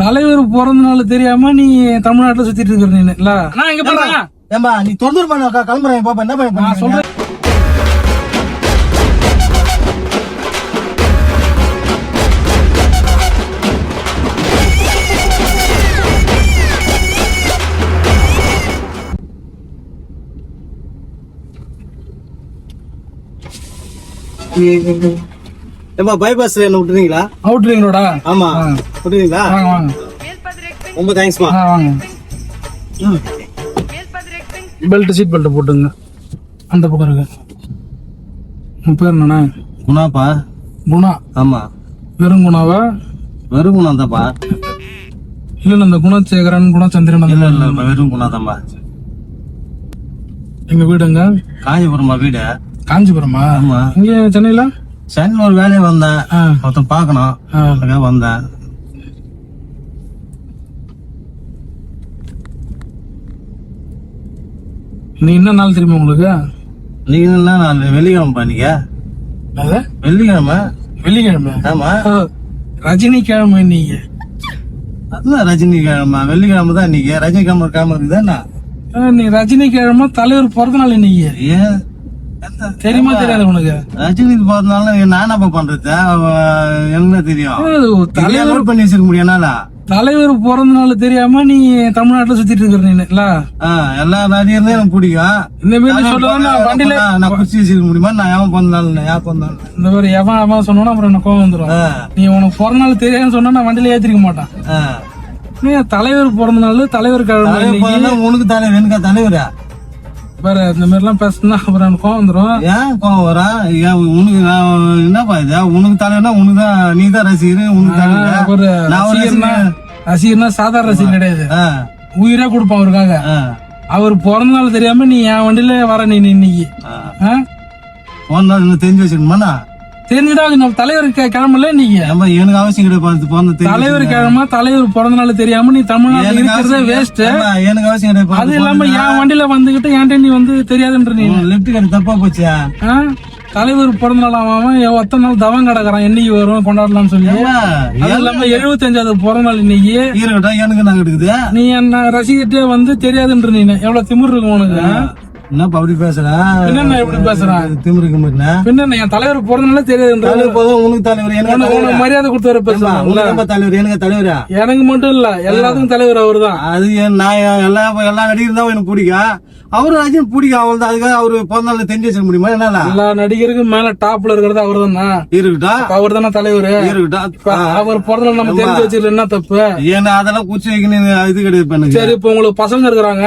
தலைவர் பிறந்த நாள் தெரியாம நீ தமிழ்நாட்டுல சுத்திட்டு இருக்கிற நீ இல்ல நான் எங்க போறேன் ஏம்பா நீ தொந்தரவு பண்ண கிளம்புறேன் பாப்பா என்ன பண்ண சொல்றேன் ஏம்பா பைபாஸ்ல என்ன விட்டுறீங்களா? அவுட்ரிங்களோடா? ஆமா விட்டுறீங்களா? வாங்க வாங்க. ரொம்ப தேங்க்ஸ்மா. வாங்க. பெல்ட் சீட் பெல்ட் போட்டுங்க. அந்த பக்கம் இருக்கு. உன் பேர் என்னண்ணா? குணாப்பா. குணா? ஆமா. வெறும் குணாவா? வெறும் குணா தான்ப்பா. இல்ல இந்த குணசேகரன் குணச்சந்திரன் இல்ல இல்ல வெறும் குணா தான்ப்பா. எங்க வீடுங்க காஞ்சிபுரமா வீடு? காஞ்சிபுரமா? ஆமா. இங்க சென்னையில சென்னையில் ஒரு வேலையை வந்தேன், ஒருத்தன் பாக்கணும் அதுக்காக வந்தேன். நீ என்ன நாள் தெரியுமா உங்களுக்கு? நீங்க என்ன நாள்? வெள்ளிக்கிழமைப்பா. நீங்க வெள்ளிக்கிழமை? வெள்ளிக்கிழமை? ஆமா. ரஜினி கிழமை நீங்க. அதுதான் ரஜினி கிழமை. வெள்ளிக்கிழமை தான் இன்னைக்கு. ரஜினி கிழமை கிழமை இருக்குதானே? நீ ரஜினி கிழமை தலைவர் பிறந்த நாள் இன்னைக்கு. ஏன் தெரியுமா தெரியாது உனக்கு? ரஜினி பிறந்தனால நான் என்ன பண்றது? என்ன தெரியும்? தலைவர் பண்ணி வச்சிருக்க முடியும். தலைவர் பிறந்த நாள் தெரியாம நீ தமிழ்நாட்டுல சுத்திட்டு இருக்கிற நீ இல்ல? எல்லா நடிகரும் எனக்கு பிடிக்கும். இந்த மாதிரி சொல்லலாம் வண்டியில நான் குச்சி வச்சிருக்க முடியுமா? நான் எவன் பிறந்தாலும் யார் பிறந்தாலும் இந்த மாதிரி எவன் சொன்னா அப்புறம் எனக்கு கோவம் வந்துடும். நீ உனக்கு பிறந்த நாள் தெரியாதுன்னு சொன்னா நான் வண்டியில ஏத்திருக்க மாட்டான். நீ தலைவர் பிறந்த நாள் தலைவர் கிழமை. உனக்கு தலைவர் எனக்கு தலைவரா? வேற இந்த மாதிரி எல்லாம் பேசுனா அப்புறம் எனக்கு கோவம் வந்துடும். ஏன் கோவம் வரா? உனக்கு என்னப்பா இது? உனக்கு தலைவனா உனக்கு தான், நீ தான் ரசிகர். உனக்கு ரசிகர்னா சாதாரண ரசிகர் கிடையாது, உயிரா கொடுப்பான் அவருக்காக. அவர் பிறந்த நாள் தெரியாம நீ என் வண்டியில வர நீ இன்னைக்கு தெரிஞ்சு வச்சிருக்கணுமா? தெரிஞ்சுட்டா நம்ம தலைவர் கிழமைல இன்னைக்கு எனக்கு அவசியம் கிடையாது. தலைவர் கிழமை தலைவர் பிறந்த நாள் தெரியாம நீ தமிழ்நாட்டுல இருக்கிறதே வேஸ்ட். எனக்கு அவசியம் கிடையாது. அது இல்லாம என் வண்டியில வந்துகிட்டு என்கிட்ட நீ வந்து தெரியாதுன்ற நீ லெப்ட் கடை தப்பா போச்சியா? தலைவர் பிறந்த நாள் அவன் எத்தனை நாள் தவம் கிடக்குறான், என்னைக்கு வரும் கொண்டாடலாம்னு சொல்லி. அது இல்லாம 75வது பிறந்த நாள் இன்னைக்கு. எனக்கு நாங்க எடுக்குது. நீ என்ன ரசிகர்கிட்டே வந்து தெரியாதுன்ற நீ எவ்வளவு திமிர் இருக்கும் உனக்கு? என்ன அப்படி பேசுற? என்ன எப்படி பேசுறான்? திமிருக்கு பின்ன என் தலைவர் பிறந்தனால தெரியாதுன்ற உனக்கு தலைவர் மரியாதை கொடுத்து வர பேசுறான். தலைவர் எனக்கு தலைவரா? எனக்கு மட்டும் இல்ல எல்லாத்துக்கும் தலைவர் அவரு தான். அது நான் எல்லா நடிகரும் தான் எனக்கு பிடிக்கும். அவரு ரஜினி பிடிக்கும். அவள் தான். அதுக்காக அவரு பிறந்தால தெரிஞ்சு வச்சிருக்க முடியுமா? என்ன எல்லா நடிகருக்கும் மேல டாப்ல இருக்கிறது அவரு தானே. இருக்கட்டும், அவர் தானே தலைவர். இருக்கட்டும். அவர் பிறந்த நம்ம தெரிஞ்சு வச்சிருக்க என்ன தப்பு? ஏன்னா அதெல்லாம் குச்சி வைக்கணும் இது கிடையாது. சரி இப்ப உங்களுக்கு பசங்க இருக்கிறாங்க,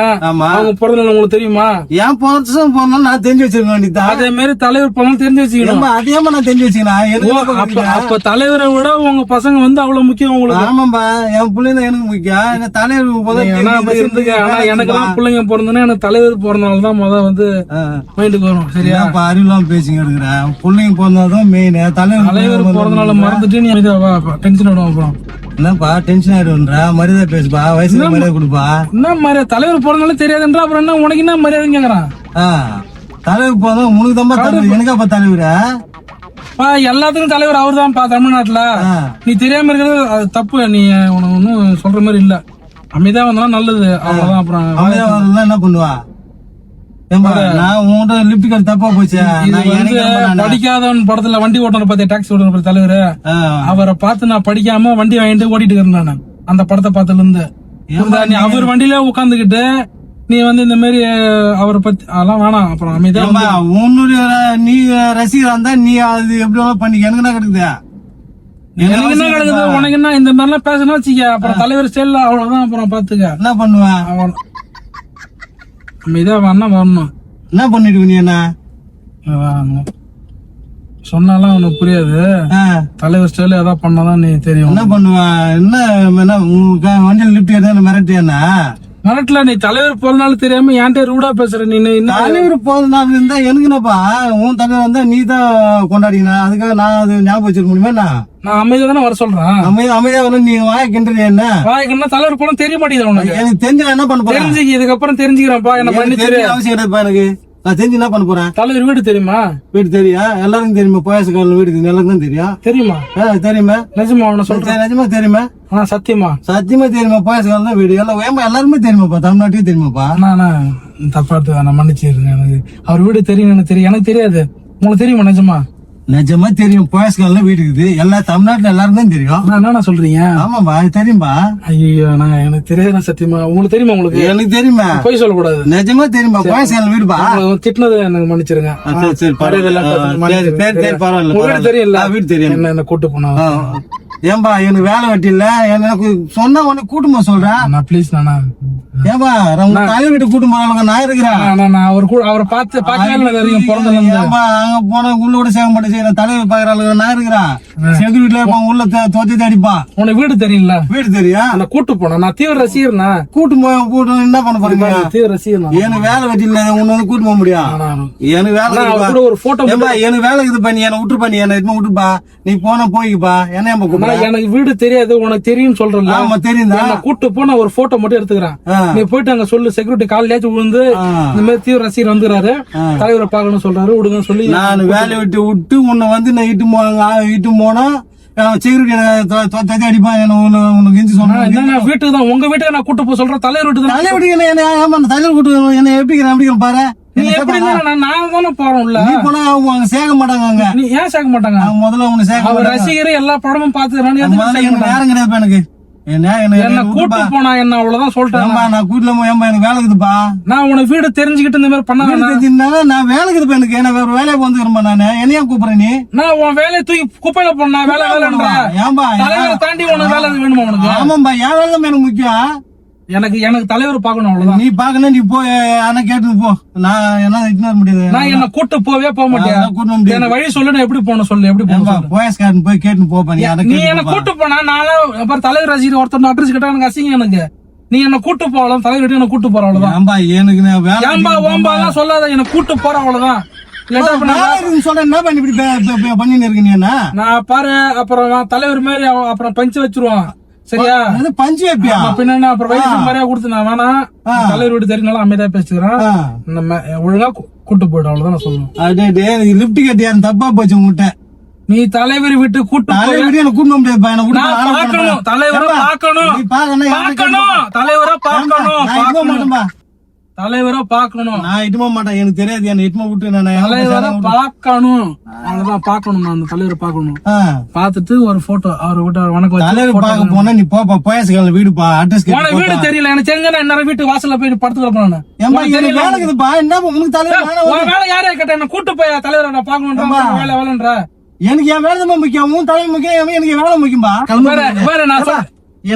அவங்க பிறந்த நாள் உங்களுக்கு தெரியுமா? ஏன் பிறந்தாலும் நான் தெரிஞ்சு வச்சிருக்க வேண்டியது. அதே மாதிரி தலைவர் பிறந்த தெரிஞ்சு வச்சுக்கணும். அதே நான் தெரிஞ்சு வச்சுக்கணும். அப்ப தலைவரை விட உங்க பசங்க வந்து அவ்வளவு முக்கியம் உங்களுக்கு. ஆமாம்பா, என் பிள்ளைங்க எனக்கு முக்கியம். தலைவர் எனக்கு எல்லாம் பிள்ளைங்க பிறந்தனா எனக்கு தலைவர் பிறந்தனால தான் முத வந்து மைண்டுக்கு வரும். சரியா? அறிவுலாம் பேசிங்க எடுக்கிறேன். பிள்ளைங்க பிறந்தாதான் மெயின். தலைவர் பிறந்தனால மறந்துட்டு நீ டென்ஷன் ஆயிடும். அப்புறம் என்னப்பா டென்ஷன் ஆயிடும்ன்றா? மரியாதை பேசுப்பா, வயசுல மரியாதை கொடுப்பா. என்ன மரியாதை? தலைவர் பிறந்தனால தெரியாதுன்றா அப்புறம் என்ன உனக்கு என்ன மரியாதைன்னு கேக்குறான். தலைவர் போதும் உனக்கு தான் எனக்காப்பா தலைவரா? எல்லாத்துக்கும் தலைவர் அவர் தான் தமிழ்நாட்டுல. நீ தெரியாம இருக்கிறது அது தப்பு. நீ உனக்கு ஒன்னும் சொல்ற மாதிரி இல்ல. அமைதியா வந்தாலும் நல்லது. அவ்வளவுதான். அப்புறம் அமைதியா வந்தா என்ன பண்ணுவா? தப்பா போச்சு. படிக்காதவன் படத்துல வண்டி ஓட்டுற பத்தி டாக்ஸி ஓட்டுற தலைவர் அவரை பார்த்து நான் படிக்காம வண்டி வாங்கிட்டு ஓட்டிட்டு இருக்கிறேன் நான். அந்த படத்தை பார்த்ததுல இருந்து நீ அவர் வண்டியில உட்காந்துக்கிட்டு நீ வந்து இந்த மாதிரி அவரை பத்தி அதெல்லாம் வேணாம். அப்புறம் அமைதியா உன்னுடைய நீ ரசிகரா இருந்தா நீ அது எப்படி பண்ணிக்க. எனக்கு என்ன கிடைக்குது? எனக்கு என்ன கிடைக்குது? உனக்கு என்ன? இந்த மாதிரி எல்லாம் பேசணும் வச்சுக்க அப்புறம் தலைவர் ஸ்டைல்ல அவ்வளவுதான். அப்புறம் பாத்துக்க என்ன பண்ணுவேன். அமைதியா வேணா வரணும். என்ன பண்ணிட்டு நீ? என்ன சொன்னாலும் உனக்கு புரியாது. தலைவர் ஸ்டைல ஏதாவது பண்ணாதான் நீ தெரியும். என்ன பண்ணுவேன்? என்ன வண்டியில் லிப்ட் ஏதாவது மிரட்டி? என்ன மிரட்டல? நீ தலைவர் பிறந்த நாள் தெரியாம என்கிட்ட ரூடா பேசுற நீ. தலைவர் பிறந்த நாள் இருந்தா எனக்கு என்னப்பா? உன் தலைவர் வந்தா நீ தான் கொண்டாடினா அதுக்காக நான் அது ஞாபகம் வச்சிருக்க முடியுமா? நான் அமைதியா தானே வர சொல்றேன். அமைதியா வர நீ வாய கிண்டுறியா? என்ன வாய்க்குன்னா தலைவர் போன தெரிய மாட்டேங்குது உனக்கு. எனக்கு தெரிஞ்ச என்ன பண்ண போறேன்? தெரிஞ்சுக்க இதுக்கப்புறம் தெரிஞ்சுக்கிறேன்ப்பா. என்ன பண்ணி அவசியம் கிடையாதுப்பா எனக்கு. நான் தெரிஞ்சு என்ன பண்ண போறேன்? தலைவர் வீடு தெரியுமா? வீடு தெரியும், எல்லாருக்கும் தெரியுமா? போயஸ்காரன் வீடு எல்லாருக்கும் தான் தெரியும். தெரியுமா? தெரியுமா? நிஜமா அவனை சொல்றேன். நிஜமா தெரியுமா? சத்தியமா சத்தியமா தெரியுமா? போயஸ்காரன் தான் வீடு எல்லாம் எல்லாருமே தெரியுமாப்பா, தமிழ்நாட்டுக்கே தெரியுமாப்பா. நான் தப்பா நான் மன்னிச்சிருங்க. எனக்கு அவர் வீடு தெரியும், எனக்கு தெரியும். எனக்கு தெரியாது, உங்களுக்கு தெரியுமா? நிஜமா நிஜமா தெரியும். போயஸ்காரன்ல வீடு இருக்குது, எல்லா தமிழ்நாட்டுல எல்லாரும் தான் தெரியும். என்ன சொல்றீங்க? ஆமாப்பா, அது தெரியும்பா. ஐயோ, எனக்கு தெரியாது சத்தியமா. உங்களுக்கு தெரியுமா? உங்களுக்கு எனக்கு தெரியுமா? போய் சொல்லக்கூடாது. நிஜமா தெரியுமா? போயஸ்காரன் வீடுப்பா. திட்டினது எனக்கு மன்னிச்சிருங்க. சரி பரவாயில்ல, தெரியல. வீடு தெரியும். என்ன கூட்டு போனா ஏன்பா எனக்கு வேலை வெட்டி இல்ல, எனக்கு சொன்னா உனக்கு கூட்டுமா சொல்றேன். ப்ளீஸ் நானா ஏன்பா தலைவர் வீட்டு கூட்டு போறாங்க, நான் இருக்கிறேன். அவரை பார்த்து பிறந்த அங்க போன உள்ள கூட சேகம் பண்ணி செய்யற தலைவர் பாக்குறாங்க, நான் இருக்கிறேன். செக்யூரிட்டில உள்ள தோத்தி அடிப்பா. உனக்கு வீடு தெரியல? வீடு தெரியும். கூட்டு போனா நான் தீவிர ரசிகர்னா. கூட்டு என்ன பண்ண போறீங்க? தீவிர ரசிகர். எனக்கு வேலை வெட்டி இல்ல, உன்ன வந்து கூட்டு போக முடியும். எனக்கு வேலை ஒரு போட்டோ. எனக்கு வேலை இது பண்ணி என்ன விட்டு பண்ணி என்ன இது விட்டுப்பா. நீ போனா போய்ப்பா. என்ன எனக்கு வீடு தெரியாது, உனக்கு தெரியும் சொல்றேன். ஆமா தெரியும். கூட்டு போன ஒரு போட்டோ மட்டும் எடுத்துக்கிறேன். நீ போயிட்டு அங்க சொல்லு, செக்யூரிட்டி காலையாச்சும் விழுந்து இந்த மாதிரி தீவிர ரசிகர் வந்துறாரு, தலைவரை பாக்கணும் சொல்றாரு, விடுங்க சொல்லி நான் வேலையை விட்டு உன்னை வந்து நான் இட்டு போனா செக்யூரிட்டி அடிப்பா. உனக்கு இஞ்சி சொன்னா வீட்டுக்கு தான், உங்க வீட்டுக்கு நான் கூட்டு போக சொல்றேன். தலைவர் வீட்டுக்கு தலைவர் வீட்டுக்கு தலைவர் வீட்டுக்கு என்ன எப்படி பாரு. நீ எப்படி நாங்க தானே போறோம் உள்ள. நீ போனா அவங்க சேர்க்க மாட்டாங்க. நீ ஏன் சேர்க்க மாட்டாங்க? முதல்ல அவங்க சேர்க்க ரசிகர் எல்லா படமும் பாத்துக்கிறான். நேரம் கிடையாது எனக்கு. என்ன கூட்டு போனா என்ன அவ்வளவுதான் சொல்றேன். நான் கூட்டுல எனக்கு வேலை இருக்குதுப்பா. நான் உனக்கு வீடு தெரிஞ்சுக்கிட்டு இந்த மாதிரி பண்ண நான் வேலை இருக்குதுப்பா. எனக்கு என்ன வேற வேலையை வந்துக்கிறேன். நானு என்னையா கூப்பிடுறேன்? நீ நான் உன் வேலையை தூக்கி குப்பையில போனா வேலை வேலைன்ற ஏன்பா தாண்டி உனக்கு வேலை வேணுமா உனக்கு? ஆமாம்பா, என் வேலை தான் எனக்கு முக்கியம். எனக்கு தலைவர் பாக்கணும் அவ்வளவுதான். நீ பாக்கணும், நீ போய் ஆனா கேட்டு போ. நான் என்ன இக்னோர் முடியாது. நான் என்ன கூட்டு போக மாட்டேன். என்ன வழி சொல்லு, நான் எப்படி போன சொல்லு. எப்படி போகணும்? போயஸ்காரன் போய் கேட்டு போப்பா. நீ என்ன கூட்டு போனா நானும் தலைவர் ரசிகர் ஒருத்தர் அட்ரஸ் கேட்டா எனக்கு அசிங்க. எனக்கு நீ என்ன கூட்டு போகலாம், தலைவர் என்ன கூட்டு போற அவ்வளவுதான். எனக்கு ஓம்பா எல்லாம் சொல்லாத, என்ன கூட்டு போற அவ்வளவுதான். நான் பாரு அப்புறம் தலைவர் மாதிரி அப்புறம் பஞ்சு வச்சிருவான். சரியா? பஞ்சு வைப்பியா? பின்ன அப்புறம் வயசு மாதிரியா கொடுத்து நான் வேணா. தலைவர் வீடு தெரியும், அமைதியா பேசுகிறேன். நம்ம ஒழுங்கா கூட்டு போயிடும், அவ்வளவுதான் நான் சொல்லுவேன். லிப்ட் கட்டியா தப்பா போச்சு உங்ககிட்ட. நீ தலைவர் வீட்டு கூட்டு கூட்ட முடியாது. தலைவரை பாக்கணும். தலைவரை பாக்கணும். நான் இட்டுமா மாட்டேன், எனக்கு தெரியாது. என்ன இட்டுமா விட்டு தலைவரை பாக்கணும், அவ்வளவுதான். பாக்கணும், நான் அந்த தலைவரை பாக்கணும். பாத்துட்டு ஒரு போட்டோ அவர் விட்டு வணக்கம். தலைவர் பாக்க போனா நீ போப்பா. போயஸ்காரன் வீடுப்பா, அட்ரஸ் வீடு தெரியல. எனக்கு தெரிஞ்சா என்ன வீட்டு வாசல்ல போய் படுத்துக்க போனேன். வேலைக்குதுப்பா. என்ன உனக்கு தலைவர் வேலை யாரையா கேட்ட? என்ன கூட்டு போய் தலைவரை நான் பாக்கணும். வேலை வேலைன்ற எனக்கு என் வேலை தான் முக்கியம். உன் தலைவர் முக்கியம், எனக்கு வேலை முக்கியம்பா.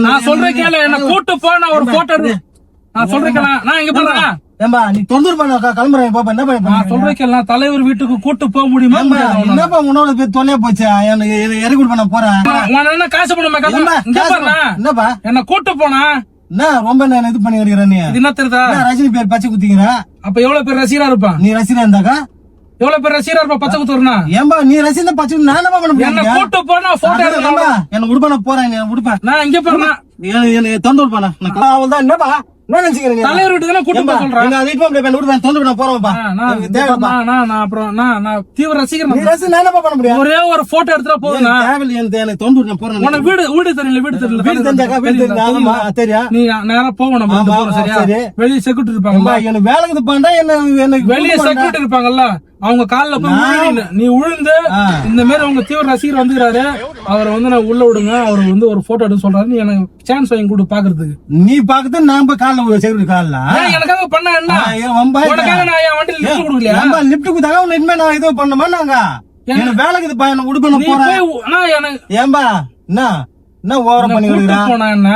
நான் சொல்றேன் கேளு. என்ன கூட்டு போய் நான் ஒரு போட்டோ நான் சொல்றேன். நான் எங்க போறேன்? ஏம்பா நீ தொந்தர் பண்ண கிளம்புறேன். பாப்பா என்ன பண்ண சொல்றேன். தலைவர் வீட்டுக்கு கூட்டு போக முடியுமா? என்னப்பா உன்னோட பேர் தொல்லையா போச்சு. இறக்கி பண்ண போறேன். என்ன காசு பண்ணுமா? என்னப்பா என்ன கூட்டு போனா என்ன ரொம்ப நான் இது பண்ணி வருகிறேன். நீ என்ன தெரியுதா? ரஜினி பேர் பச்சை குத்திக்கிற. அப்ப எவ்வளவு பேர் ரசிகரா இருப்பான்? நீ ரசிகரா இருந்தாக்கா எவ்வளவு பேர் ரசிகரா இருப்பா? பச்சை குத்துறா. ஏம்பா நீ ரசிகா பச்சை நான் பண்ண முடியும்? என்ன கூட்டு போனா போட்டோ எடுக்கா. என்ன உடுப்பா நான் போறேன். உடுப்பா நான் இங்க போறேன். தொந்தர் பண்ண அவள்தான். என்னப்பா தலைவர் வீட்டுக்கு கூட்டு போக சொல்றேன். தீவிர ரசிகர். ஒரே ஒரு போட்டோ எடுத்துட்டா போதும். வீடு தெரியல. வீடு தெரியல. நீ நேரம் போகணும். வெளியே செக்யூரிட்டி இருப்பாங்க. வேலைக்கு பண்றா என்ன வெளியே செக்யூரிட்டி இருப்பாங்கல்ல, அவங்க காலில் போய் நீ உழுந்து இந்த மாதிரி அவங்க தீவிர ரசிகர் வந்துக்கிறாரு, அவரை வந்து நான் உள்ள விடுங்க, அவர் வந்து ஒரு போட்டோ எடுத்து சொல்றாரு. நீ எனக்கு சான்ஸ் வாங்கி கொடு பாக்குறதுக்கு. நீ பாக்குறது நான் போய் காலில் செக்யூரிட்டி காலில் எனக்காக பண்ண என்ன? உனக்காக நான் என் வண்டியில் லிப்ட் கொடுக்கலையா? லிப்ட் கொடுத்தாங்க உன்னை இனிமே நான் இது பண்ணமா? நாங்க எனக்கு வேலைக்கு இதுப்பா, என்ன உடுப்ப போறேன். ஏன்பா என்ன ஓவரம் பண்ணி போனா என்ன?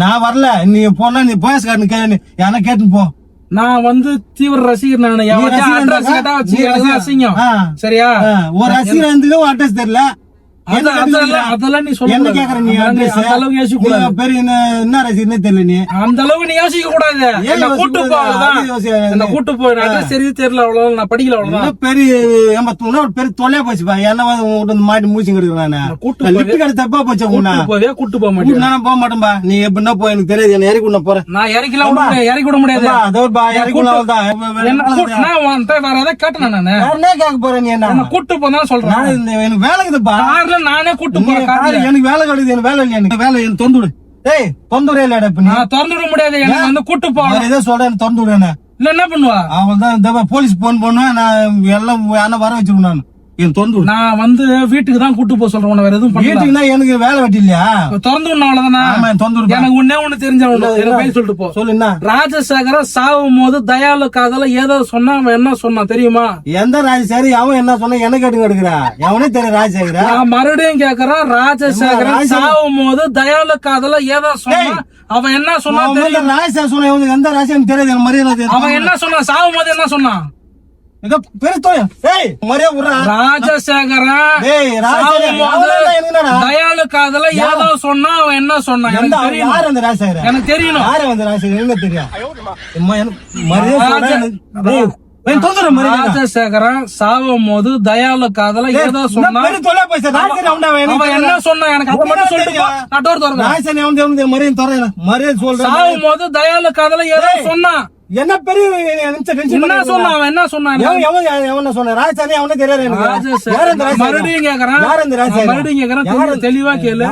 நான் வரல. நீ போனா நீ போயஸ்காரனு யாரா கேட்டு போ. நான் வந்து தீவிர ரசிகர். நான் அசிங்கம். சரியா? ஒரு ரசிகர் அட்ரஸ் தெரியல. அதெல்லாம் நீ சொல்ல என்ன கேக்குற நீ அந்த அளவுக்கு யோசிக்க கூடாது. பேரு என்ன ரசிகர்னே தெரியல நீ அந்த அளவுக்கு நீ யோசிக்க கூடாது. என்ன கூட்டு போதான் கூட்டு போய் சரி தெரியல அவ்வளவு நான் படிக்கல அவ்வளவுதான். பெரிய ஒரு பெரிய தொலையா போச்சுப்பா. என்ன மாட்டி மூச்சு கிடக்குறானே லிப்ட் கடை தப்பா போச்சு. போவே கூட்டு போக மாட்டேன். நான் போக மாட்டேன்பா. நீ எப்படின்னா போ எனக்கு தெரியாது. என்ன இறக்கி விட போறேன். நான் இறக்கலாம் இறக்கி விட முடியாது. அதோபா இறக்கி விடதான் வேற ஏதாவது கேட்டேன் நானு என்ன கேட்க போறேன். நீ என்ன கூட்டு போனா சொல்றேன். எனக்கு வேலை இருக்குதுப்பா. கார்ல நானே கூட்டு போறேன். எனக்கு வேலை கிடையாது. எனக்கு வேலை இல்லையா? எனக்கு வேலை எனக்கு தொந்து விடு. ஏய் தொந்து விட இல்ல திறந்து விட முடியாது. எனக்கு வந்து கூட்டு போறேன். ஏதோ சொல்றேன் தொந்து விடுறேன். இல்ல என்ன பண்ணுவா அவன் தான் இந்த போலீஸ் போன் பண்ணுவேன். நான் எல்லாம் வர வச்சிருவேன். நான் என் தொந்து நான் வந்து வீட்டுக்கு தான் கூட்டு போக சொல்றேன். வேற எதுவும் வீட்டுக்குன்னா எனக்கு வேலை வெட்டி இல்லையா? திறந்து விடணும் அவ்வளவுதானே. தொந்து எனக்கு ஒண்ணு தெரிஞ்சவன் சொல்லிட்டு போ. சொல்லுண்ணா. ராஜசேகரன் சாவும் போது தயாளு காதல ஏதோ சொன்னா அவன் என்ன சொன்னா தெரியுமா? எந்த ராஜசேகர் அவன் என்ன சொன்னா என்ன கேட்டு எடுக்கிறா? அவனே தெரியும் ராஜசேகர. நான் மறுபடியும் கேக்குறேன். ராஜசேகரன் சாவும் போது தயாளு காதல ஏதோ சொன்னா அவன் என்ன சொன்னா தெரியும்? ராஜசேகர் சொன்ன எந்த ராஜசேகர் தெரியாது. மரியாதை அவன் என்ன சொன்னா? சாவும் போது என்ன சொன்னான்? ராஜசேகரன் தயாளு காதல ஏதோ சொன்னா அவன் என்ன சொன்னான் எனக்கு தெரியணும். ராஜசேகரன் சாவும் போது தயாளு காதல ஏதோ சொன்னா அவன் என்ன சொன்னா எனக்கு அப்ப மட்டும் சொல்லிட்டு சாவும் போது தயாளு காதல ஏதோ சொன்னா என்ன பெரிய என்ன சொன்னா அவன் என்ன சொன்னான்? ராஜசாரி அவனே தெரியாது. மறுபடியும் கேக்குறேன் தெளிவா கேளு.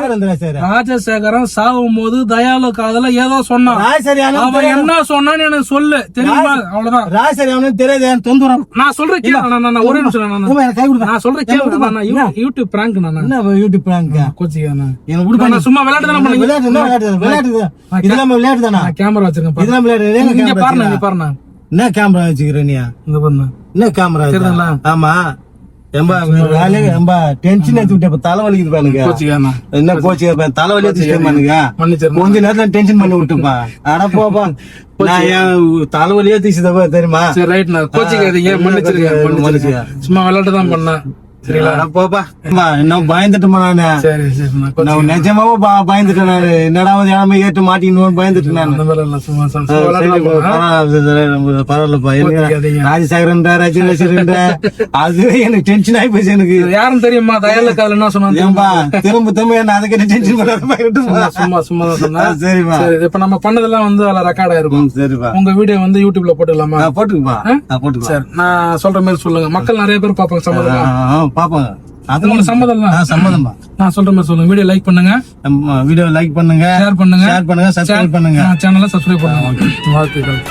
ராஜசேகரன் சாவும் போது தயாளு காதல ஏதோ சொன்னான். அவன் என்ன சொன்னான்னு எனக்கு சொல்லு தெரியுமா? அவ்வளவுதான். ராஜசாரி அவனுக்கு தெரியாது. தொந்தரம் நான் சொல்றேன் கேளு. ஒரே நிமிஷம் நான் சொல்றேன் கேளு. யூடியூப் பிராங்க் யூடியூப் பிராங்க் கோச்சிக்க சும்மா விளையாட்டு தானே விளையாட்டு தானே கேமரா வச்சிருக்கேன் பாருங்க. என்ன கேமரா வச்சுக்கிற நீ? என்ன கேமரா? ஆமா டென்ஷன் எடுத்து விட்ட தலைவலிக்குது பாருங்க. என்ன கோச்சு தலைவலி கொஞ்ச நேரத்துல டென்ஷன் பண்ணி விட்டுப்பா. அட போப்பா நான் தலைவலியே தீச்சுதப்பா தெரியுமா? சும்மா விளையாட்டு தான் பண்ணேன். போப்பா இன்னும் பயந்துட்டுமா? நானு நிஜமாவா பயந்துட்டேன். நானு என்னடா இடமே ஏற்று மாட்டிக்கணும் பயந்துட்டேன். நான் பரவாயில்லப்பா. ராஜசேகரன் ரஜினேஸ்வரன் அதுவே எனக்கு டென்ஷன் ஆகி போச்சு. எனக்கு யாரும் தெரியுமா? தயாளு காதல் என்ன சொன்னா திரும்ப என்ன அதை கேட்டு டென்ஷன் பண்ண சும்மா சும்மா சொன்னா. சரிப்பா இப்ப நம்ம பண்ணதெல்லாம் வந்து அதுல ரெக்கார்ட் ஆயிருக்கும். சரிப்பா உங்க வீடியோ வந்து யூடியூப்ல போட்டுக்கலாமா? போட்டுக்குப்பா போட்டுக்கா. சரி நான் சொல்ற மாதிரி சொல்லுங்க. மக்கள் நிறைய பேர் பாப்பாங்க. சம்மதம் பாப்பாங்க. அது சம்மதம் தான். சம்மதம்பா. நான் சொல்ற மாதிரி சொல்லுங்க. வீடியோ லைக் பண்ணுங்க. வீடியோ லைக் பண்ணுங்க. ஷேர் பண்ணுங்க. சப்ஸ்கிரைப் பண்ணுங்க. சேனலை சப்ஸ்கிரைப் பண்ணுங்க. வாழ்த்துக்கள்.